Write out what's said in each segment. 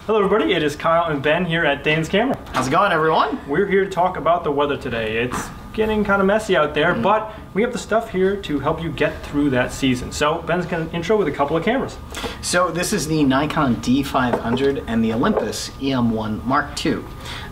Hello everybody, it is Kyle and Ben here at Dane's Camera. How's it going, everyone? We're here to talk about the weather today. It's getting kind of messy out there, but we have the stuff here to help you get through that season. So Ben's going to intro with a couple of cameras. So this is the Nikon D500 and the Olympus EM1 Mark II.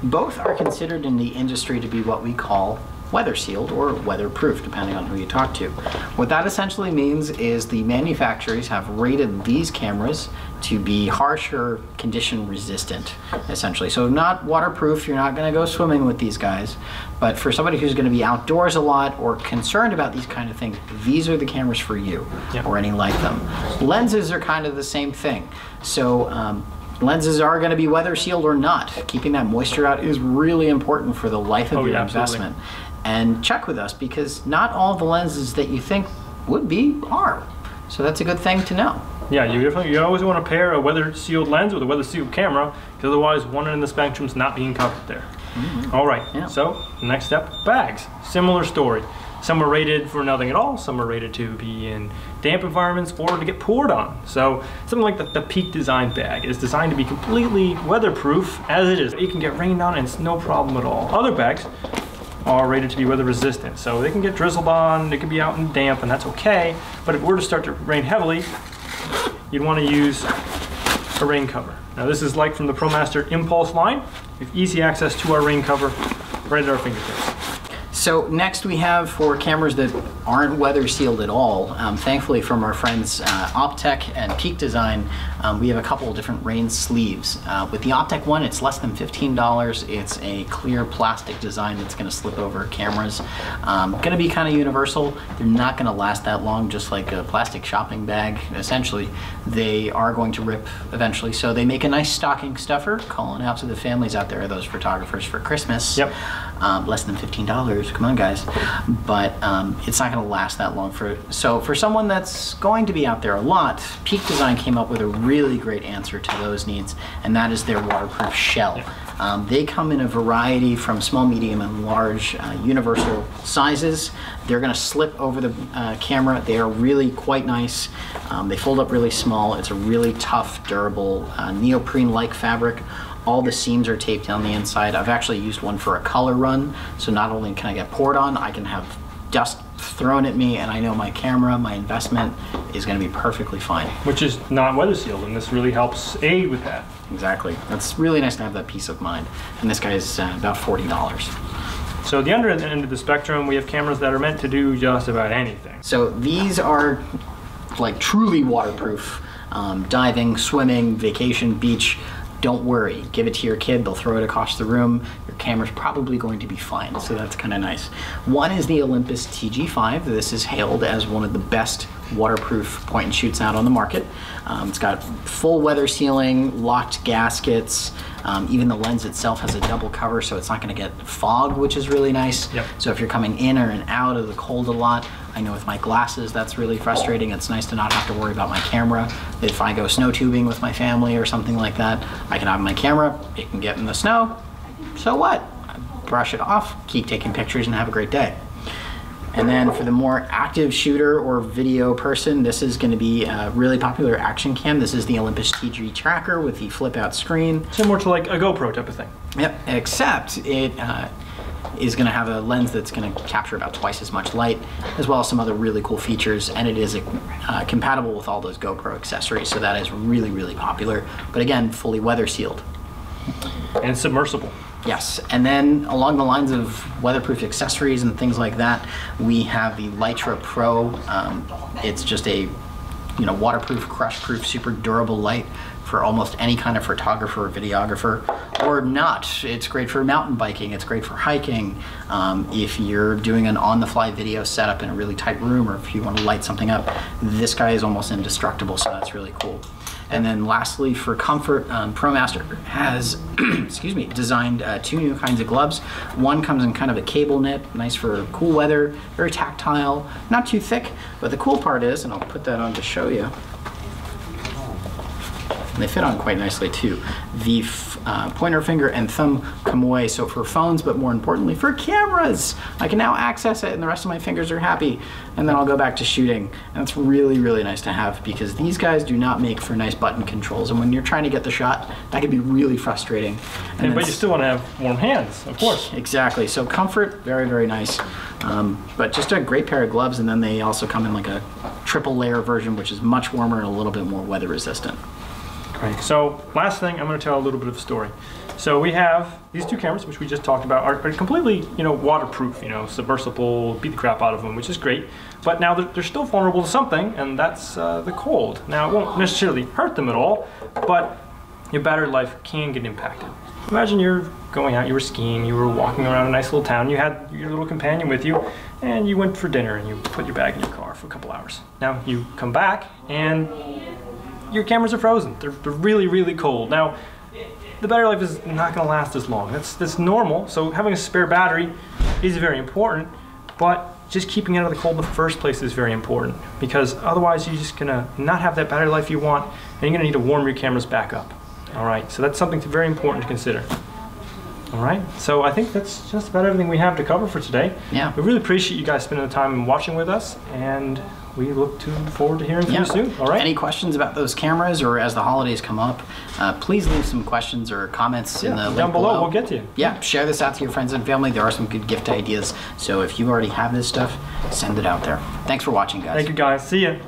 Both are considered in the industry to be what we call weather sealed or weatherproof, depending on who you talk to. What that essentially means is the manufacturers have rated these cameras to be harsher condition resistant, essentially. So not waterproof, you're not gonna go swimming with these guys, but for somebody who's gonna be outdoors a lot or concerned about these kind of things, these are the cameras for you, or any like them. Lenses are kind of the same thing. So lenses are going to be weather sealed or not. Keeping that moisture out is really important for the life of your investment. And check with us, because not all the lenses that you think would be are. So that's a good thing to know. Yeah, you always want to pair a weather sealed lens with a weather sealed camera, because otherwise one end of the spectrum's not being covered there. All right, so next step, bags. Similar story. Some are rated for nothing at all, some are rated to be in damp environments or to get poured on. So something like the Peak Design bag is designed to be completely weatherproof as it is. You can get rained on and it's no problem at all. Other bags are rated to be weather resistant, so they can get drizzled on, they can be out in damp, and that's okay. But if it were to start to rain heavily, you'd want to use a rain cover. Now this is like from the ProMaster Impulse line. We have easy access to our rain cover right at our fingertips. So next we have, for cameras that aren't weather sealed at all, thankfully from our friends Optech and Peak Design, we have a couple of different rain sleeves. With the Optech one, it's less than $15. It's a clear plastic design that's going to slip over cameras. Going to be kind of universal. They're not going to last that long, just like a plastic shopping bag. Essentially, they are going to rip eventually. So they make a nice stocking stuffer. Calling out to the families out there, those photographers, for Christmas. Yep. Less than $15. Come on, guys. But it's not going to last that long. So for someone that's going to be out there a lot, Peak Design came up with a really great answer to those needs, and that is their waterproof shell. They come in a variety from small, medium, and large universal sizes. They're going to slip over the camera. They are really quite nice. They fold up really small. It's a really tough, durable, neoprene-like fabric. All the seams are taped down the inside. I've actually used one for a color run, so not only can I get poured on, I can have dust thrown at me, and I know my camera, my investment, is going to be perfectly fine. Which is not weather sealed, and this really helps aid with that. Exactly. That's really nice to have that peace of mind. And this guy is about $40. So at the other end of the spectrum, we have cameras that are meant to do just about anything. So these are like truly waterproof. Diving, swimming, vacation, beach. Don't worry, give it to your kid, they'll throw it across the room. Your camera's probably going to be fine, so that's kind of nice. One is the Olympus TG5. This is hailed as one of the best waterproof point and shoots out on the market. It's got full weather sealing, locked gaskets. Even the lens itself has a double cover, so it's not going to get fog, which is really nice. So if you're coming in or out of the cold a lot, I know with my glasses that's really frustrating. It's nice to not have to worry about my camera. If I go snow tubing with my family or something like that, I can have my camera, it can get in the snow, so what? Brush it off, keep taking pictures, and have a great day. And then for the more active shooter or video person, this is going to be a really popular action cam. This is the Olympus TG Tracker with the flip out screen. Similar to like a GoPro type of thing. Yep, except it is going to have a lens that's going to capture about twice as much light, as well as some other really cool features, and it is compatible with all those GoPro accessories, so that is really, really popular. But again, fully weather sealed. And submersible. Yes, and then along the lines of weatherproof accessories and things like that, we have the Litra Pro. It's just a waterproof, crush-proof, super durable light for almost any kind of photographer or videographer, or not. It's great for mountain biking, it's great for hiking. If you're doing an on-the-fly video setup in a really tight room, or if you want to light something up, this guy is almost indestructible, so that's really cool. And then lastly, for comfort, ProMaster has excuse me, designed two new kinds of gloves. One comes in kind of a cable knit, nice for cool weather, very tactile, not too thick, but the cool part is, and I'll put that on to show you, And they fit on quite nicely too. The pointer finger and thumb come away, so for phones, but more importantly for cameras. I can now access it and the rest of my fingers are happy, and then I'll go back to shooting. And it's really, really nice to have, because these guys do not make for nice button controls, and when you're trying to get the shot, that can be really frustrating. But you still want to have warm hands, of course. Exactly, so comfort, very, very nice. But just a great pair of gloves, and then they also come in like a triple layer version, which is much warmer and a little bit more weather resistant. Great. So last thing, I'm going to tell a little bit of a story. So we have these two cameras, which we just talked about, are completely, waterproof, submersible, beat the crap out of them, which is great. But now they're still vulnerable to something, and that's the cold. Now, it won't necessarily hurt them at all, but your battery life can get impacted. Imagine you're going out, you were skiing, you were walking around a nice little town, you had your little companion with you, and you went for dinner and you put your bag in your car for a couple hours. Now you come back and your cameras are frozen. They're really, really cold. Now, the battery life is not going to last as long. That's normal, so having a spare battery is very important, but just keeping it out of the cold in the first place is very important, because otherwise you're just going to not have that battery life you want, and you're going to need to warm your cameras back up. All right, so that's something very important to consider. All right, so I think that's just about everything we have to cover for today. Yeah. We really appreciate you guys spending the time and watching with us, and we look forward to hearing from you soon. All right. Any questions about those cameras, or as the holidays come up, please leave some questions or comments in the link down below. We'll get to you. Yeah, share this out to your friends and family. There are some good gift ideas. So if you already have this stuff, send it out there. Thanks for watching, guys. Thank you, guys. See ya.